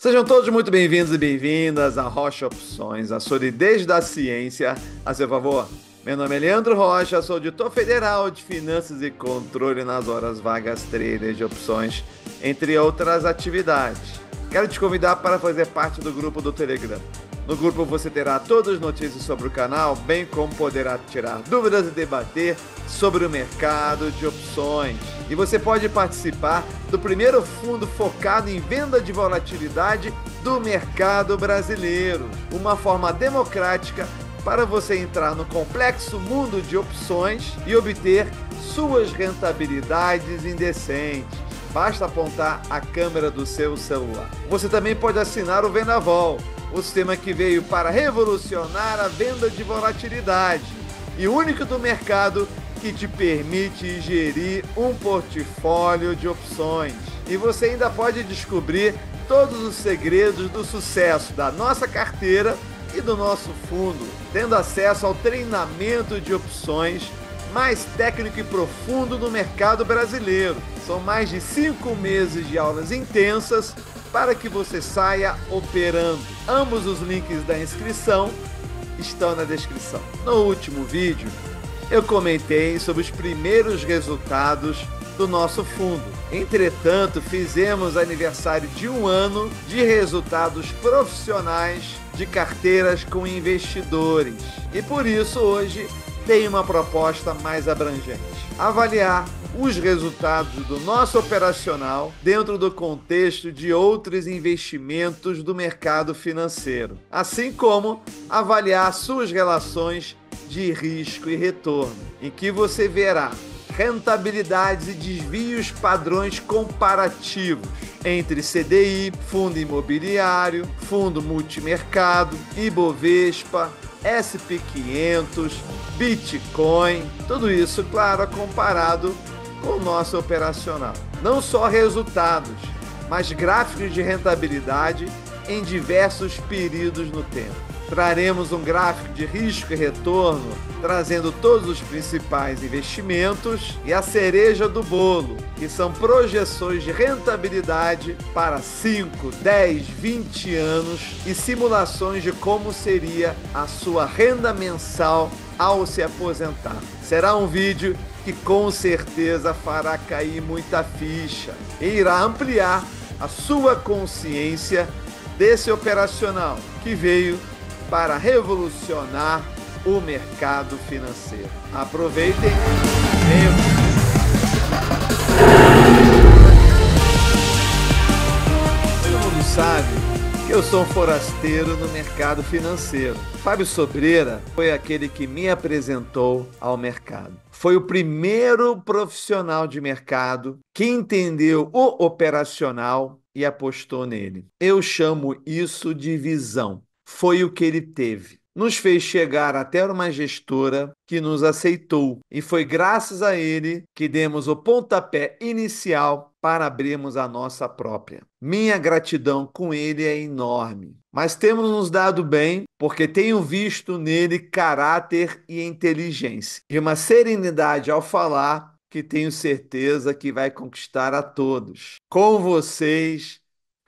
Sejam todos muito bem-vindos e bem-vindas à Rocha Opções, a solidez da ciência a seu favor. Meu nome é Leandro Rocha, sou auditor federal de Finanças e Controle nas horas vagas, trader de opções, entre outras atividades. Quero te convidar para fazer parte do grupo do Telegram. No grupo você terá todas as notícias sobre o canal, bem como poderá tirar dúvidas e debater sobre o mercado de opções. E você pode participar do primeiro fundo focado em venda de volatilidade do mercado brasileiro. Uma forma democrática para você entrar no complexo mundo de opções e obter suas rentabilidades indecentes. Basta apontar a câmera do seu celular. Você também pode assinar o Vendaval, o sistema que veio para revolucionar a venda de volatilidade e único do mercado que te permite gerir um portfólio de opções. E você ainda pode descobrir todos os segredos do sucesso da nossa carteira e do nosso fundo, tendo acesso ao treinamento de opções mais técnico e profundo no mercado brasileiro. São mais de 5 meses de aulas intensas para que você saia operando. Ambos os links da inscrição estão na descrição. No último vídeo, eu comentei sobre os primeiros resultados do nosso fundo. Entretanto, fizemos aniversário de 1 ano de resultados profissionais de carteiras com investidores. E por isso hoje tem uma proposta mais abrangente: avaliar os resultados do nosso operacional dentro do contexto de outros investimentos do mercado financeiro, assim como avaliar suas relações de risco e retorno, em que você verá rentabilidades e desvios padrões comparativos entre CDI, fundo imobiliário, fundo multimercado, Ibovespa, SP500, Bitcoin, tudo isso, claro, comparado com o nosso operacional. Não só resultados, mas gráficos de rentabilidade em diversos períodos no tempo. Traremos um gráfico de risco e retorno, trazendo todos os principais investimentos e a cereja do bolo, que são projeções de rentabilidade para 5, 10, 20 anos e simulações de como seria a sua renda mensal ao se aposentar. Será um vídeo que com certeza fará cair muita ficha e irá ampliar a sua consciência desse operacional que veio para revolucionar o mercado financeiro. Aproveitem, venham. Todo mundo sabe que eu sou um forasteiro no mercado financeiro. Fábio Sobreira foi aquele que me apresentou ao mercado. Foi o primeiro profissional de mercado que entendeu o operacional e apostou nele. Eu chamo isso de visão. Foi o que ele teve. Nos fez chegar até uma gestora que nos aceitou e foi graças a ele que demos o pontapé inicial para abrirmos a nossa própria. Minha gratidão com ele é enorme, mas temos nos dado bem porque tenho visto nele caráter e inteligência e uma serenidade ao falar que tenho certeza que vai conquistar a todos. Com vocês,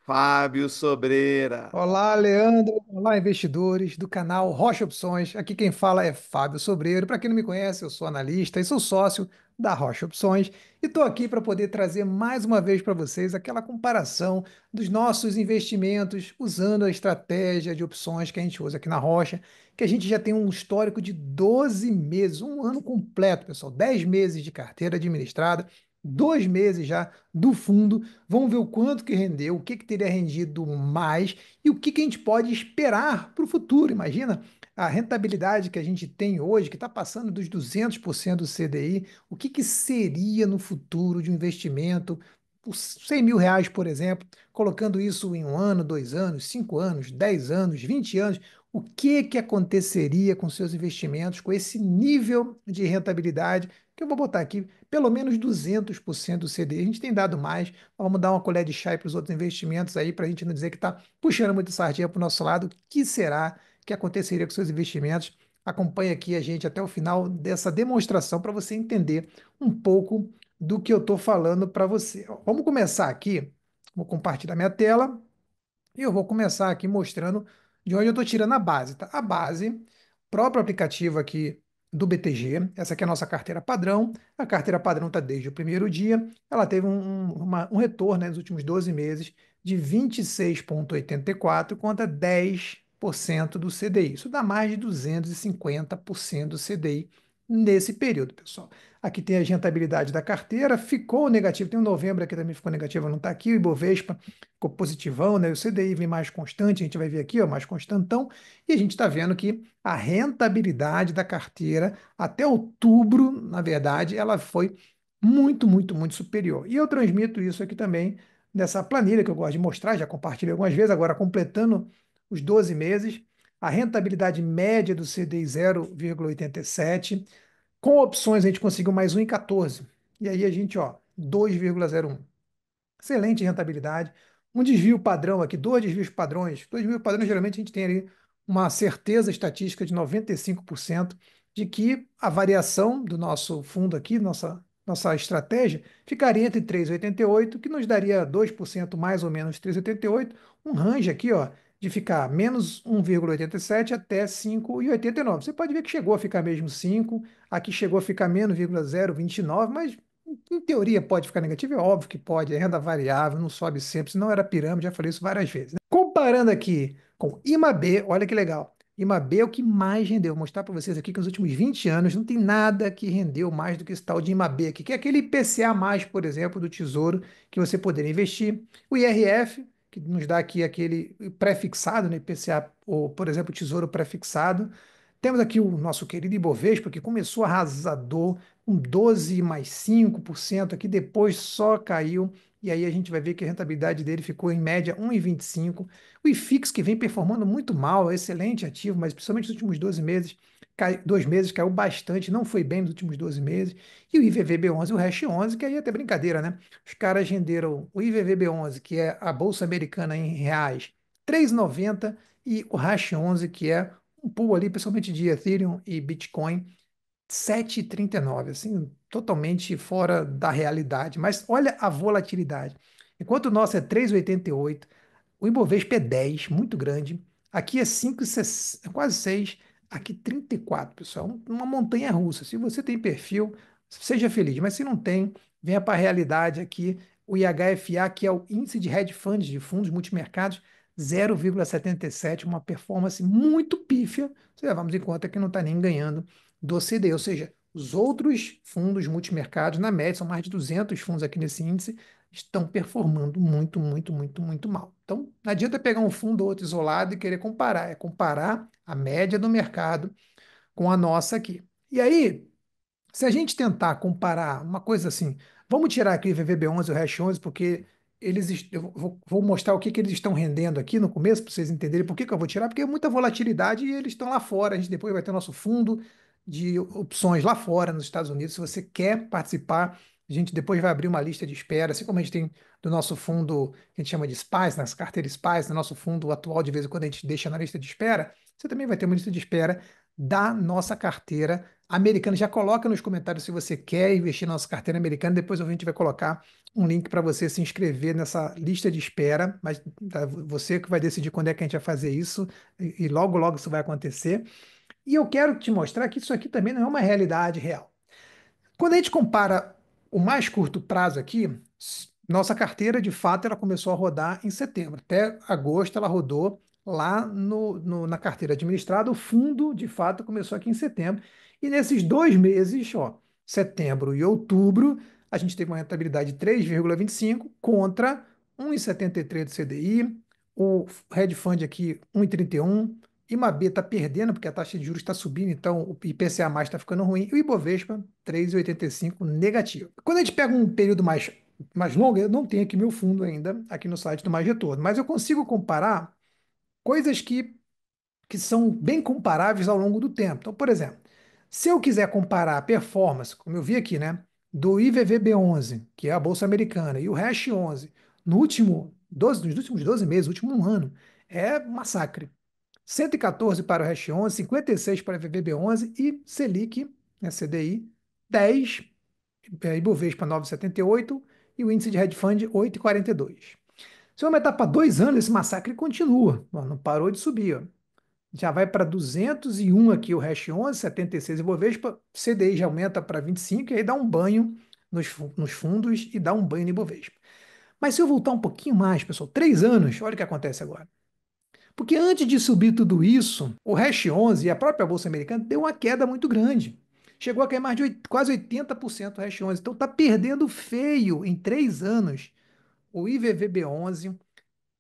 Fábio Sobreira. Olá, Leandro. Olá, investidores do canal Rocha Opções. Aqui quem fala é Fábio Sobreiro. Para quem não me conhece, eu sou analista e sou sócio da Rocha Opções e estou aqui para poder trazer mais uma vez para vocês aquela comparação dos nossos investimentos usando a estratégia de opções que a gente usa aqui na Rocha, que a gente já tem um histórico de 12 meses, um ano completo, pessoal, 10 meses de carteira administrada, 2 meses já do fundo. Vamos ver o quanto que rendeu, o que que teria rendido mais e o que que a gente pode esperar para o futuro. Imagina a rentabilidade que a gente tem hoje, que está passando dos 200% do CDI, o que que seria no futuro de um investimento por R$ 100.000, por exemplo, colocando isso em 1 ano, 2 anos, 5 anos, 10 anos, 20 anos, o que que aconteceria com seus investimentos com esse nível de rentabilidade, que eu vou botar aqui, pelo menos 200% do CDI. A gente tem dado mais, vamos dar uma colher de chá para os outros investimentos aí, para a gente não dizer que está puxando muito sardinha para o nosso lado. O que será que aconteceria com seus investimentos? Acompanhe aqui a gente até o final dessa demonstração para você entender um pouco do que eu estou falando para você. Ó, vamos começar aqui, vou compartilhar minha tela E eu vou começar aqui mostrando de onde eu estou tirando a base, tá? A base, próprio aplicativo aqui do BTG, essa aqui é a nossa carteira padrão. A carteira padrão está desde o primeiro dia. Ela teve um retorno, né, nos últimos 12 meses de 26,84 contra 10% do CDI. Isso dá mais de 250% do CDI nesse período, pessoal. Aqui tem a rentabilidade da carteira, ficou negativo, tem um novembro aqui também ficou negativo, não está aqui, o Ibovespa ficou positivão, né? O CDI vem mais constante, a gente vai ver aqui, ó, mais constantão, e a gente está vendo que a rentabilidade da carteira até outubro, na verdade, ela foi muito, muito, muito superior. E eu transmito isso aqui também nessa planilha que eu gosto de mostrar, já compartilhei algumas vezes, agora completando os 12 meses, a rentabilidade média do CDI 0,87, com opções a gente conseguiu mais 1,14. E aí a gente, ó, 2,01. Excelente rentabilidade. Um desvio padrão aqui, dois desvios padrões. Dois desvios padrões, geralmente a gente tem ali uma certeza estatística de 95% de que a variação do nosso fundo aqui, nossa estratégia, ficaria entre 3,88, que nos daria 2% mais ou menos 3,88, um range aqui, ó, de ficar menos 1,87 até 5,89. Você pode ver que chegou a ficar mesmo 5, aqui chegou a ficar menos 0,029, mas em teoria pode ficar negativo, é óbvio que pode, é renda variável, não sobe sempre, senão era pirâmide, já falei isso várias vezes, né? Comparando aqui com IMAB, olha que legal. IMAB é o que mais rendeu. Vou mostrar para vocês aqui que nos últimos 20 anos não tem nada que rendeu mais do que esse tal de IMAB aqui, que é aquele IPCA+, por exemplo, do Tesouro, que você poderia investir. O IRF, que nos dá aqui aquele pré-fixado, né, IPCA, ou, por exemplo, Tesouro pré-fixado. Temos aqui o nosso querido Ibovespa, que começou arrasador, com 12 mais 5% aqui, depois só caiu, e aí a gente vai ver que a rentabilidade dele ficou em média 1,25. O IFIX, que vem performando muito mal, é excelente ativo, mas principalmente nos últimos 12 meses, 2 meses caiu bastante, não foi bem nos últimos 12 meses. E o IVVB11 e o Hash 11, que aí é até brincadeira, né? Os caras renderam o IVVB11, que é a Bolsa Americana em reais, 3,90, e o Hash 11, que é um pool ali, principalmente de Ethereum e Bitcoin, 7,39, assim, totalmente fora da realidade. Mas olha a volatilidade. Enquanto o nosso é 3,88, o Ibovespa é 10, muito grande. Aqui é 5, quase 6. Aqui 34, pessoal. Uma montanha russa. Se você tem perfil, seja feliz. Mas se não tem, venha para a realidade aqui. O IHFA, que é o índice de hedge funds, de fundos multimercados, 0,77, uma performance muito pífia. Se levarmos em conta que não está nem ganhando do CDI, ou seja, os outros fundos multimercados, na média, são mais de 200 fundos aqui nesse índice, estão performando muito, muito, muito, muito mal. Então, não adianta pegar um fundo ou outro isolado e querer comparar, é comparar a média do mercado com a nossa aqui. E aí, se a gente tentar comparar uma coisa assim, vamos tirar aqui o VVB11 e o Hash 11, porque eu vou mostrar o que, que eles estão rendendo aqui no começo, para vocês entenderem por que, que eu vou tirar, porque é muita volatilidade e eles estão lá fora. A gente depois vai ter nosso fundo de opções lá fora, nos Estados Unidos. Se você quer participar, a gente depois vai abrir uma lista de espera, assim como a gente tem do nosso fundo, que a gente chama de SPAs, nas carteiras SPAs, no nosso fundo atual, de vez em quando a gente deixa na lista de espera, você também vai ter uma lista de espera da nossa carteira americana. Já coloca nos comentários se você quer investir na nossa carteira americana. Depois a gente vai colocar um link para você se inscrever nessa lista de espera. Mas você que vai decidir quando é que a gente vai fazer isso. E logo, logo isso vai acontecer. E eu quero te mostrar que isso aqui também não é uma realidade real. Quando a gente compara o mais curto prazo aqui, nossa carteira, de fato, ela começou a rodar em setembro. Até agosto ela rodou lá na carteira administrada. O fundo, de fato, começou aqui em setembro. E nesses 2 meses, ó, setembro e outubro, a gente teve uma rentabilidade de 3,25 contra 1,73 do CDI, o Hedge Fund aqui 1,31, IMAB está perdendo porque a taxa de juros está subindo, então o IPCA+ está ficando ruim, e o Ibovespa 3,85 negativo. Quando a gente pega um período mais longo, eu não tenho aqui meu fundo ainda, aqui no site do Mais Retorno, mas eu consigo comparar coisas que são bem comparáveis ao longo do tempo. Então, por exemplo, se eu quiser comparar a performance, como eu vi aqui, né, do IVVB11, que é a Bolsa Americana, e o Hash 11, nos últimos 12 meses, no último um ano, é um massacre. 114 para o Hash 11, 56 para o IVVB11 e Selic, né, CDI, 10, Ibovespa 9,78 e o índice de hedge fund 8,42. Se eu aumentar para 2 anos, esse massacre continua. Ó, não parou de subir. Ó. Já vai para 201 aqui o Hash 11, 76 Ibovespa, CDI já aumenta para 25 e aí dá um banho nos fundos e dá um banho no Ibovespa. Mas se eu voltar um pouquinho mais, pessoal, 3 anos, olha o que acontece agora. Porque antes de subir tudo isso, o Hash 11 e a própria Bolsa Americana deu uma queda muito grande. Chegou a cair mais de quase 80% o Hash 11. Então está perdendo feio em 3 anos. O IVVB11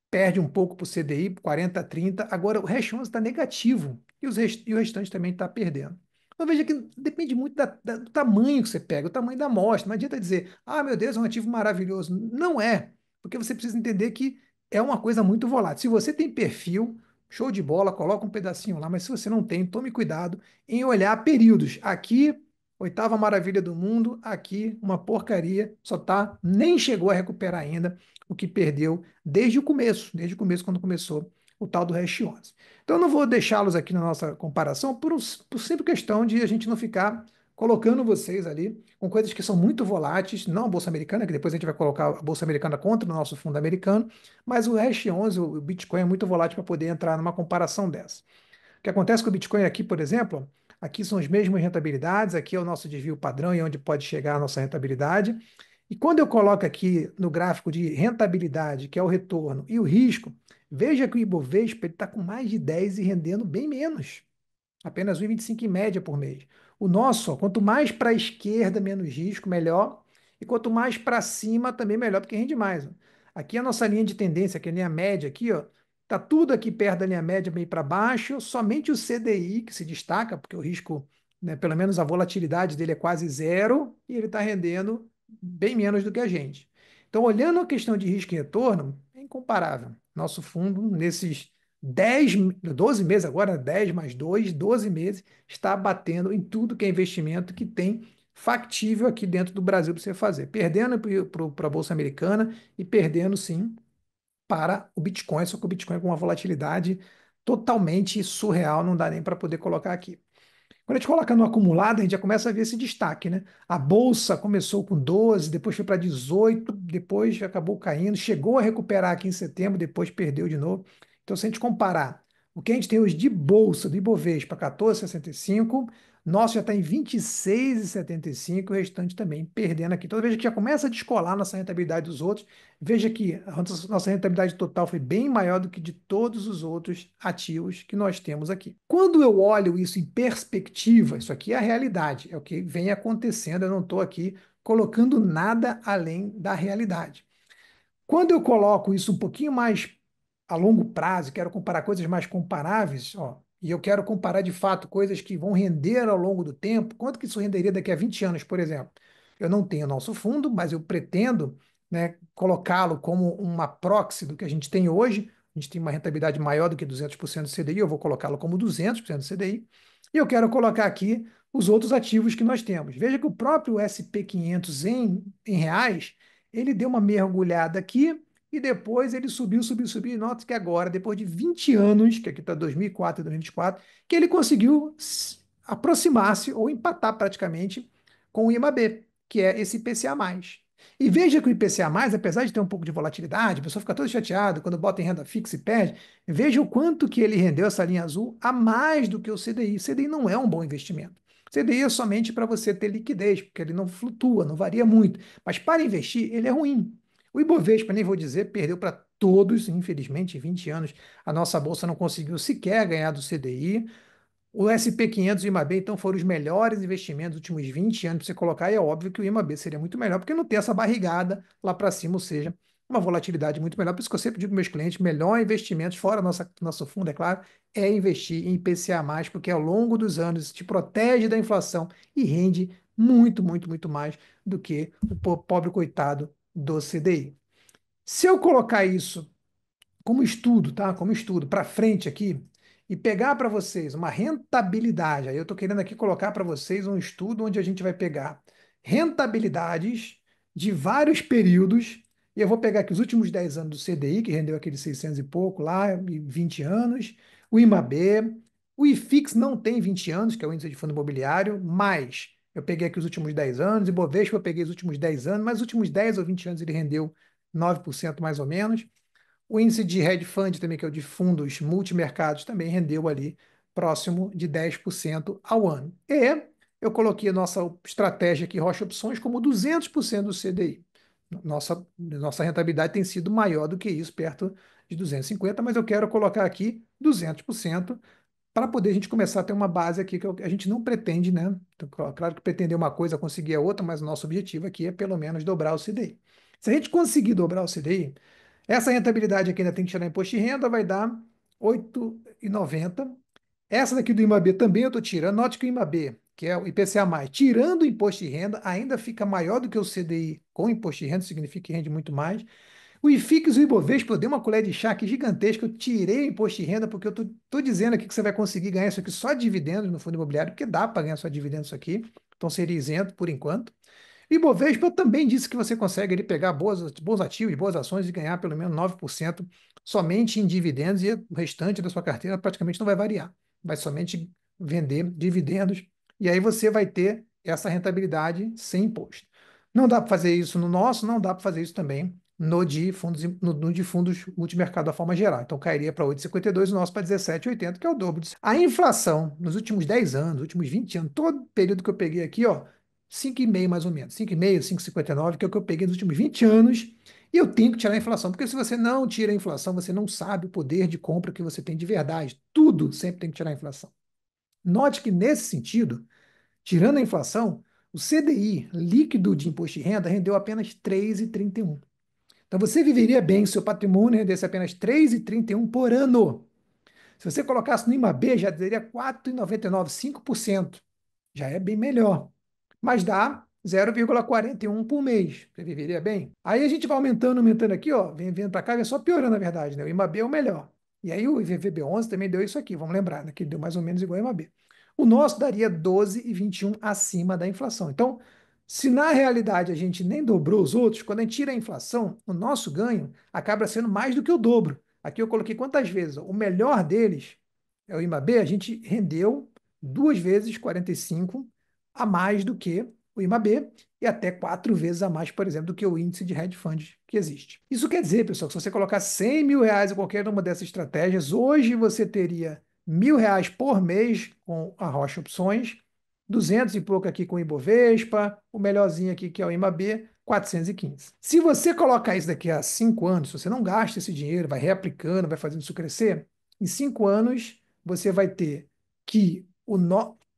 perde um pouco para o CDI, 40 a 30. Agora o Hash 11 está negativo e o restante também está perdendo. Então veja que depende muito do tamanho que você pega, o tamanho da amostra. Não adianta dizer, ah, meu Deus, é um ativo maravilhoso. Não é, porque você precisa entender que é uma coisa muito volátil. Se você tem perfil, show de bola, coloca um pedacinho lá, mas se você não tem, tome cuidado em olhar períodos. Aqui, oitava maravilha do mundo, aqui, uma porcaria, só tá, nem chegou a recuperar ainda o que perdeu desde o começo, quando começou o tal do Hash 11. Então, eu não vou deixá-los aqui na nossa comparação por simples questão de a gente não ficar colocando vocês ali com coisas que são muito voláteis, não a Bolsa Americana, que depois a gente vai colocar a Bolsa Americana contra o nosso fundo americano, mas o Hash 11, o Bitcoin é muito volátil para poder entrar numa comparação dessa. O que acontece com o Bitcoin aqui, por exemplo, aqui são as mesmas rentabilidades, aqui é o nosso desvio padrão e onde pode chegar a nossa rentabilidade. E quando eu coloco aqui no gráfico de rentabilidade, que é o retorno, e o risco, veja que o Ibovespa está com mais de 10 e rendendo bem menos. Apenas 1,25 em média por mês. O nosso, ó, quanto mais para a esquerda, menos risco, melhor. E quanto mais para cima, também melhor, porque rende mais. Ó. Aqui é a nossa linha de tendência, que é a linha média aqui, ó. Tá tudo aqui perto da linha média, meio para baixo. Somente o CDI que se destaca, porque o risco, né, pelo menos a volatilidade dele é quase zero, e ele está rendendo bem menos do que a gente. Então, olhando a questão de risco e retorno, é incomparável. Nosso fundo, nesses 12 meses agora, 10 mais 2, 12 meses, está batendo em tudo que é investimento que tem factível aqui dentro do Brasil para você fazer. Perdendo para a Bolsa Americana e perdendo, sim, para o Bitcoin, só que o Bitcoin é com uma volatilidade totalmente surreal, não dá nem para poder colocar aqui. Quando a gente coloca no acumulado, a gente já começa a ver esse destaque, né? A bolsa começou com 12, depois foi para 18, depois acabou caindo, chegou a recuperar aqui em setembro, depois perdeu de novo. Então, se a gente comparar o que a gente tem hoje de bolsa do Ibovespa, 14,65, nosso já está em 26,75, o restante também perdendo aqui. Toda vez que já começa a descolar nossa rentabilidade dos outros, veja que a nossa rentabilidade total foi bem maior do que de todos os outros ativos que nós temos aqui. Quando eu olho isso em perspectiva, isso aqui é a realidade, é o que vem acontecendo, eu não estou aqui colocando nada além da realidade. Quando eu coloco isso um pouquinho mais a longo prazo, quero comparar coisas mais comparáveis, ó, e eu quero comparar de fato coisas que vão render ao longo do tempo, quanto que isso renderia daqui a 20 anos, por exemplo? Eu não tenho nosso fundo, mas eu pretendo, né, colocá-lo como uma proxy do que a gente tem hoje. A gente tem uma rentabilidade maior do que 200% do CDI, eu vou colocá-lo como 200% do CDI. E eu quero colocar aqui os outros ativos que nós temos. Veja que o próprio SP500 em reais, ele deu uma mergulhada aqui, e depois ele subiu, subiu, subiu. E nota que agora, depois de 20 anos, que aqui está 2004 e 2024, que ele conseguiu aproximar-se ou empatar praticamente com o IMAB, que é esse IPCA+. E veja que o IPCA+, apesar de ter um pouco de volatilidade, a pessoa fica toda chateada quando bota em renda fixa e perde, veja o quanto que ele rendeu essa linha azul a mais do que o CDI. O CDI não é um bom investimento. O CDI é somente para você ter liquidez, porque ele não flutua, não varia muito. Mas para investir, ele é ruim. O Ibovespa, nem vou dizer, perdeu para todos, infelizmente, em 20 anos. A nossa bolsa não conseguiu sequer ganhar do CDI. O SP500 e o IMAB, então, foram os melhores investimentos dos últimos 20 anos para você colocar, e é óbvio que o IMAB seria muito melhor, porque não tem essa barrigada lá para cima, ou seja, uma volatilidade muito melhor. Por isso que eu sempre digo para meus clientes, melhor investimentos, fora nosso fundo, é claro, é investir em IPCA+, porque ao longo dos anos te protege da inflação e rende muito, muito, muito mais do que o pobre coitado do CDI. Se eu colocar isso como estudo, tá? Como estudo para frente aqui e pegar para vocês uma rentabilidade, aí eu estou querendo aqui colocar para vocês um estudo onde a gente vai pegar rentabilidades de vários períodos, e eu vou pegar aqui os últimos 10 anos do CDI, que rendeu aqueles 600 e pouco lá, e 20 anos, o IMAB, o IFIX não tem 20 anos, que é o índice de fundo imobiliário, mas eu peguei aqui os últimos 10 anos, e Bovespa eu peguei os últimos 10 anos, mas os últimos 10 ou 20 anos ele rendeu 9% mais ou menos. O índice de hedge fund também, que é o de fundos multimercados, também rendeu ali próximo de 10% ao ano. E eu coloquei a nossa estratégia aqui, Rocha Opções, como 200% do CDI. Nossa rentabilidade tem sido maior do que isso, perto de 250, mas eu quero colocar aqui 200% para poder a gente começar a ter uma base aqui que a gente não pretende, né? Então, claro que pretender uma coisa, conseguir a outra, mas o nosso objetivo aqui é pelo menos dobrar o CDI. Se a gente conseguir dobrar o CDI, essa rentabilidade aqui ainda tem que tirar imposto de renda, vai dar 8,90. Essa daqui do IMAB também eu estou tirando. Note que o IMAB, que é o IPCA+, tirando o imposto de renda, ainda fica maior do que o CDI com imposto de renda, significa que rende muito mais. O IFIX e o Ibovespa, eu dei uma colher de chá aqui gigantesca, eu tirei o imposto de renda, porque eu tô dizendo aqui que você vai conseguir ganhar isso aqui só dividendos no fundo imobiliário, porque dá para ganhar só dividendos isso aqui, então seria isento por enquanto. E Bovespa também disse que você consegue ele pegar bons ativos, boas ações e ganhar pelo menos 9% somente em dividendos e o restante da sua carteira praticamente não vai variar. Vai somente vender dividendos e aí você vai ter essa rentabilidade sem imposto. Não dá para fazer isso no nosso, não dá para fazer isso também no de fundos multimercado da forma geral. Então cairia para 8,52, o nosso para 17,80, que é o dobro disso. A inflação nos últimos 10 anos, últimos 20 anos, todo período que eu peguei aqui, ó, 5,5 mais ou menos, 5,5, 5,59, que é o que eu peguei nos últimos 20 anos, e eu tenho que tirar a inflação, porque se você não tira a inflação, você não sabe o poder de compra que você tem de verdade. Tudo sempre tem que tirar a inflação. Note que nesse sentido, tirando a inflação, o CDI líquido de imposto de renda rendeu apenas 3,31. Então você viveria bem se seu patrimônio rendesse apenas 3,31 por ano. Se você colocasse no IMAB, já teria 4,99, 5%. Já é bem melhor. Mas dá 0,41 por mês. Você viveria bem? Aí a gente vai aumentando, aumentando aqui, ó, vem vindo para cá, vem só piorando, na verdade, né? O IMAB é o melhor. E aí o IVVB11 também deu isso aqui, vamos lembrar, né? Que deu mais ou menos igual ao IMAB. O nosso daria 12,21 acima da inflação. Então, se na realidade a gente nem dobrou os outros, quando a gente tira a inflação, o nosso ganho acaba sendo mais do que o dobro. Aqui eu coloquei quantas vezes? O melhor deles é o IMAB, a gente rendeu duas vezes 45 a mais do que o IMAB e até quatro vezes a mais, por exemplo, do que o índice de hedge funds que existe. Isso quer dizer, pessoal, que se você colocar 100 mil reais em qualquer uma dessas estratégias, hoje você teria R$ 1.000 por mês com a Rocha Opções, 200 e pouco aqui com o Ibovespa, o melhorzinho aqui que é o IMAB, 415. Se você colocar isso daqui a 5 anos, se você não gasta esse dinheiro, vai reaplicando, vai fazendo isso crescer, em 5 anos você vai ter que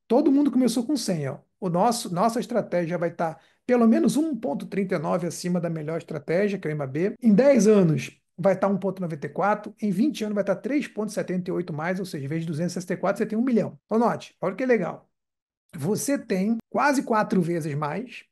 todo mundo começou com 100, ó. Nossa estratégia vai estar pelo menos 1,39 acima da melhor estratégia, que é o IMAB. Em 10 anos vai estar 1,94, em 20 anos vai estar 3,78 mais, ou seja, em vez de 264, você tem 1 milhão. Então, note, olha que legal. Você tem quase 4 vezes mais,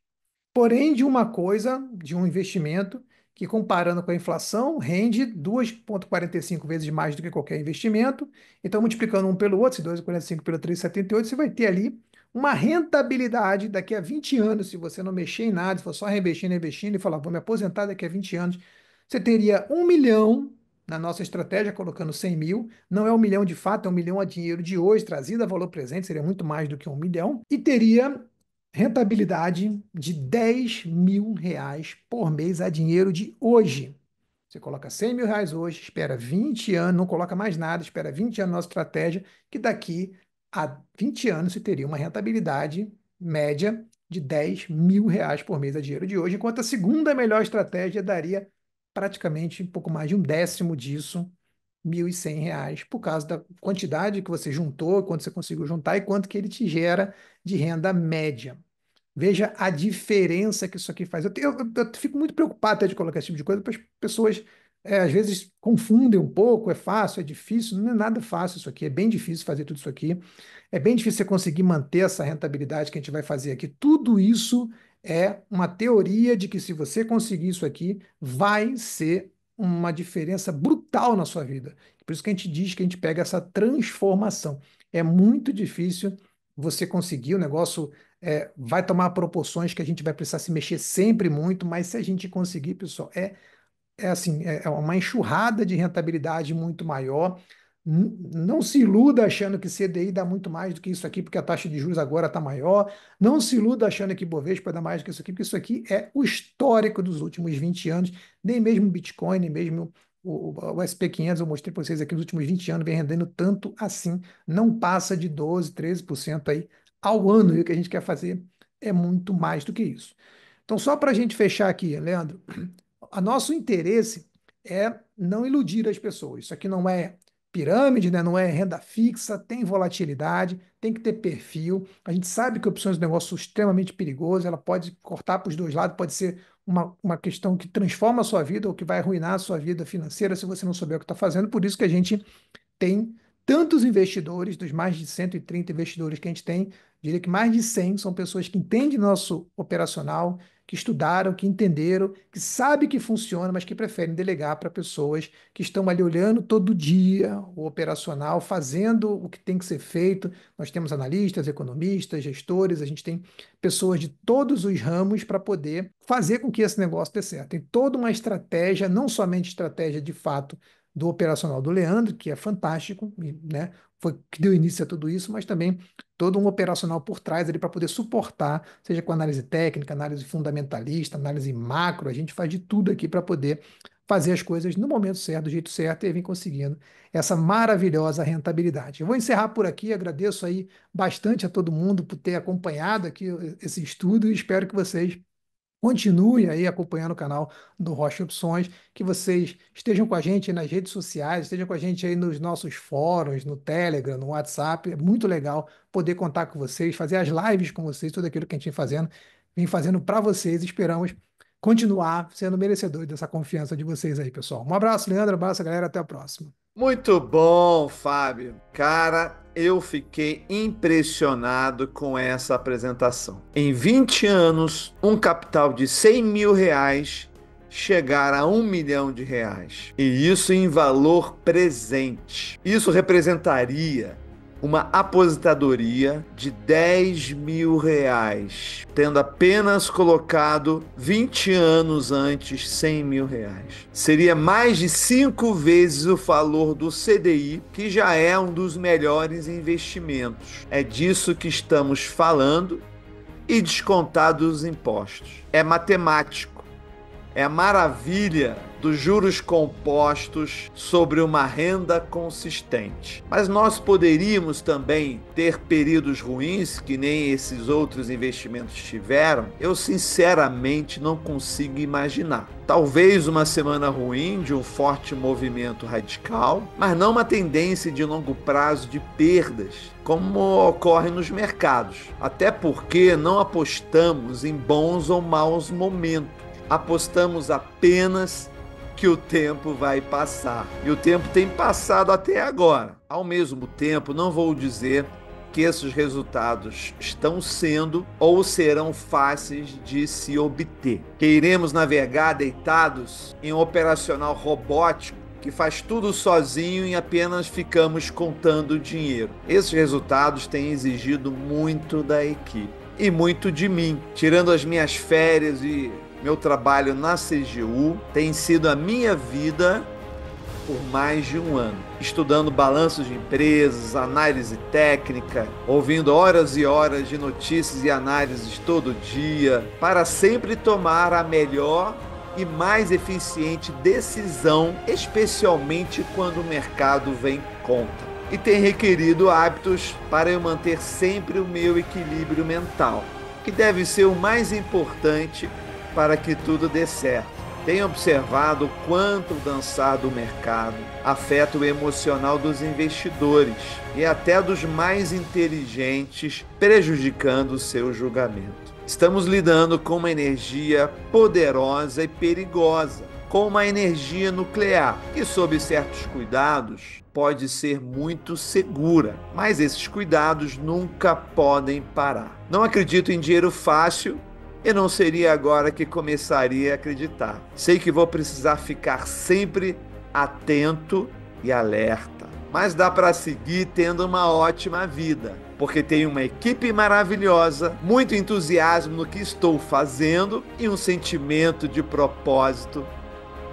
porém de uma coisa, de um investimento que, comparando com a inflação, rende 2,45 vezes mais do que qualquer investimento. Então, multiplicando um pelo outro, se 2,45 pelo 3,78, você vai ter ali uma rentabilidade daqui a 20 anos, se você não mexer em nada, se for só reinvestindo, investindo e falar, vou me aposentar daqui a 20 anos, você teria 1 milhão na nossa estratégia, colocando 100 mil. Não é 1 milhão de fato, é 1 milhão a dinheiro de hoje, trazido a valor presente, seria muito mais do que 1 milhão. E teria rentabilidade de R$ 10.000 por mês a dinheiro de hoje. Você coloca 100 mil reais hoje, espera 20 anos, não coloca mais nada, espera 20 anos na nossa estratégia, que daqui a 20 anos você teria uma rentabilidade média de R$ 10.000 por mês a dinheiro de hoje, enquanto a segunda melhor estratégia daria praticamente um pouco mais de um décimo disso, R$ 1.100, por causa da quantidade que você juntou, quanto você conseguiu juntar e quanto que ele te gera de renda média. Veja a diferença que isso aqui faz. Eu fico muito preocupado até de colocar esse tipo de coisa, porque as pessoas às vezes confundem um pouco, é fácil, é difícil. Não é nada fácil isso aqui, é bem difícil fazer tudo isso aqui. É bem difícil você conseguir manter essa rentabilidade que a gente vai fazer aqui. Tudo isso é uma teoria de que se você conseguir isso aqui, vai ser uma diferença brutal na sua vida. Por isso que a gente diz que a gente pega essa transformação. É muito difícil você conseguir, o negócio vai tomar proporções que a gente vai precisar se mexer sempre muito, mas se a gente conseguir, pessoal, é assim, é uma enxurrada de rentabilidade muito maior. Não se iluda achando que CDI dá muito mais do que isso aqui, porque a taxa de juros agora está maior. Não se iluda achando que Bovespa dá mais do que isso aqui, porque isso aqui é o histórico dos últimos 20 anos. Nem mesmo Bitcoin, nem mesmo o SP500, eu mostrei para vocês aqui nos últimos 20 anos, vem rendendo tanto assim, não passa de 12, 13% aí ao ano, e o que a gente quer fazer é muito mais do que isso. Então, só para a gente fechar aqui, Leandro, o nosso interesse é não iludir as pessoas. Isso aqui não é pirâmide, né? Não é renda fixa, tem volatilidade, tem que ter perfil. A gente sabe que opções de negócio são extremamente perigoso, ela pode cortar para os dois lados, pode ser uma questão que transforma a sua vida ou que vai arruinar a sua vida financeira se você não souber o que está fazendo. Por isso que a gente tem tantos investidores, dos mais de 130 investidores que a gente tem, diria que mais de 100 são pessoas que entendem nosso operacional, que estudaram, que entenderam, que sabem que funciona, mas que preferem delegar para pessoas que estão ali olhando todo dia o operacional, fazendo o que tem que ser feito. Nós temos analistas, economistas, gestores, a gente tem pessoas de todos os ramos para poder fazer com que esse negócio dê certo. Tem toda uma estratégia, não somente estratégia de fato do operacional do Leandro, que é fantástico, né? Foi que deu início a tudo isso, mas também todo um operacional por trás ali para poder suportar, seja com análise técnica, análise fundamentalista, análise macro, a gente faz de tudo aqui para poder fazer as coisas no momento certo, do jeito certo e vir conseguindo essa maravilhosa rentabilidade. Eu vou encerrar por aqui, agradeço aí bastante a todo mundo por ter acompanhado aqui esse estudo e espero que vocês continue aí acompanhando o canal do Rocha Opções, que vocês estejam com a gente nas redes sociais, estejam com a gente aí nos nossos fóruns, no Telegram, no WhatsApp. É muito legal poder contar com vocês, fazer as lives com vocês, tudo aquilo que a gente vem fazendo para vocês. Esperamos continuar sendo merecedores dessa confiança de vocês aí, pessoal. Um abraço, Leandro, um abraço, galera, até a próxima. Muito bom, Fábio. Cara, eu fiquei impressionado com essa apresentação. Em 20 anos, um capital de 100 mil reais chegar a 1 milhão de reais. E isso em valor presente. Isso representaria uma aposentadoria de 10 mil reais, tendo apenas colocado 20 anos antes 100 mil reais. Seria mais de 5 vezes o valor do CDI, que já é um dos melhores investimentos. É disso que estamos falando e descontados os impostos. É matemático. É a maravilha dos juros compostos sobre uma renda consistente. Mas nós poderíamos também ter períodos ruins, que nem esses outros investimentos tiveram. Eu sinceramente não consigo imaginar. Talvez uma semana ruim de um forte movimento radical, mas não uma tendência de longo prazo de perdas, como ocorre nos mercados. Até porque não apostamos em bons ou maus momentos. Apostamos apenas que o tempo vai passar. E o tempo tem passado até agora. Ao mesmo tempo, não vou dizer que esses resultados estão sendo ou serão fáceis de se obter. Que iremos navegar deitados em um operacional robótico que faz tudo sozinho e apenas ficamos contando dinheiro. Esses resultados têm exigido muito da equipe e muito de mim. Tirando as minhas férias e meu trabalho na CGU, tem sido a minha vida por mais de um ano, estudando balanços de empresas, análise técnica, ouvindo horas e horas de notícias e análises todo dia, para sempre tomar a melhor e mais eficiente decisão, especialmente quando o mercado vem contra. E tem requerido hábitos para eu manter sempre o meu equilíbrio mental, que deve ser o mais importante para que tudo dê certo. Tenho observado o quanto o dançar do mercado afeta o emocional dos investidores e até dos mais inteligentes, prejudicando o seu julgamento. Estamos lidando com uma energia poderosa e perigosa, com uma energia nuclear, que sob certos cuidados pode ser muito segura, mas esses cuidados nunca podem parar. Não acredito em dinheiro fácil e não seria agora que começaria a acreditar. Sei que vou precisar ficar sempre atento e alerta, mas dá para seguir tendo uma ótima vida, porque tenho uma equipe maravilhosa, muito entusiasmo no que estou fazendo e um sentimento de propósito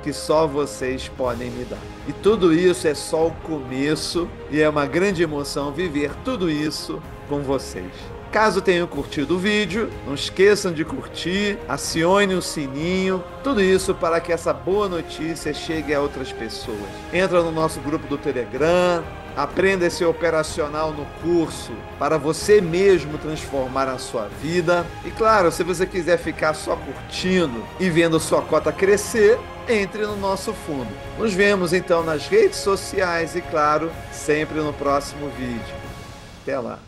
que só vocês podem me dar. E tudo isso é só o começo e é uma grande emoção viver tudo isso com vocês. Caso tenham curtido o vídeo, não esqueçam de curtir, acione o sininho, tudo isso para que essa boa notícia chegue a outras pessoas. Entra no nosso grupo do Telegram, aprenda esse operacional no curso para você mesmo transformar a sua vida. E claro, se você quiser ficar só curtindo e vendo sua cota crescer, entre no nosso fundo. Nos vemos então nas redes sociais e claro, sempre no próximo vídeo. Até lá!